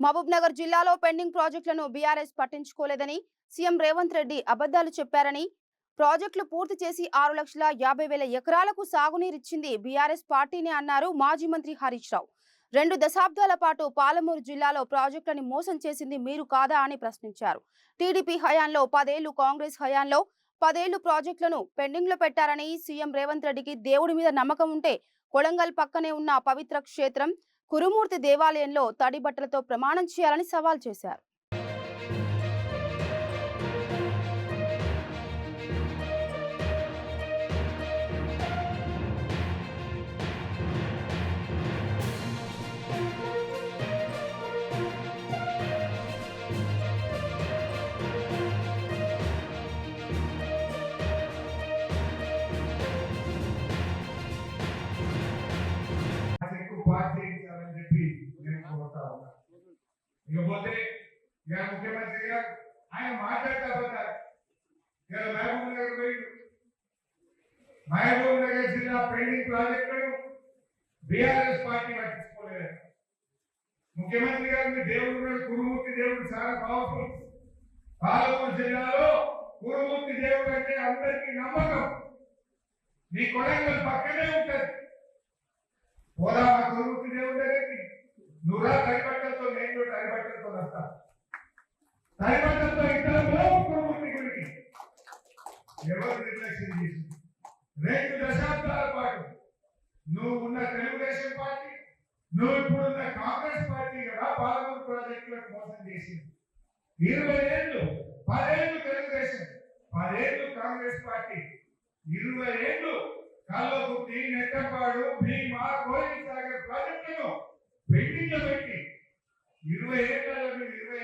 మహబూబ్ నగర్ జిల్లాలో పెండింగ్ ప్రాజెక్టులను బీఆర్ఎస్ పట్టించుకోలేదని సీఎం రేవంత్ రెడ్డి అబద్ధాలు చెప్పారని, ప్రాజెక్టులు పూర్తి చేసి 6,50,000 ఎకరాలకు సాగునీరిచ్చింది బీఆర్ఎస్ పార్టీనే అన్నారు మాజీ మంత్రి హరీష్ రావు. 2 దశాబ్దాల పాటు పాలమూరు జిల్లాలో ప్రాజెక్టులను మోసం చేసింది మీరు కాదా అని ప్రశ్నించారు. టీడీపీ హయాంలో 10 ఏళ్లు, కాంగ్రెస్ హయాంలో 10 ఏళ్లు ప్రాజెక్టులను పెండింగ్లో పెట్టారని, సీఎం రేవంత్ రెడ్డికి దేవుడి మీద నమ్మకం ఉంటే కొడంగల్ పక్కనే ఉన్న పవిత్ర క్షేత్రం కురుమూర్తి దేవాలయంలో తడి బట్టలతో ప్రమాణం చేయాలని సవాల్ చేశారు. ఇకపోతే ముఖ్యమంత్రి గారు ఆయన మాట్లాడతారు. మహబూబ్ నగర్ జిల్లా పెండింగ్ ప్రాజెక్టులను బీఆర్ఎస్ పార్టీ పట్టించుకోలేదు. ముఖ్యమంత్రి గారిని దేవుడు కురుమూర్తి దేవుడు చాలా పవర్ఫుల్. పాలమూరు జిల్లాలో కురుమూర్తి దేవుడు అంటే అందరికీ నమ్మకం. మీ కొడంగల్ పక్కనే ఉంటది. పోదా మా కురుమూర్తి దేవుడు దగ్గరికి నువ్వురా తడిబట్టలతో, నేను కూడా తడిబట్టలతో వస్తా. తడిబట్టలతో ఇద్దరు కురుమూర్తి గురికి ఎవరు నిర్లక్ష్యం చేసి 2 దశాబ్దాల పాటు నువ్వు ఉన్న తెలుగుదేశం పార్టీ, నువ్వు ఇప్పుడున్న కాంగ్రెస్ పార్టీ కదా పాలమూరు ప్రాజెక్టులకు మోసం చేసింది. 20 ఏళ్ళు, 10 ఏళ్ళు తెలుగుదేశం, 10 ఏళ్ళు కాంగ్రెస్ పార్టీ, 20 ఏళ్ళు కల్లకుర్తి, నెట్టపాడు, భీమా, కోయిల్ సాగర్ ప్రాజెక్టులను పెండింగ్ లో పెట్టి 20 ఏళ్లలో 26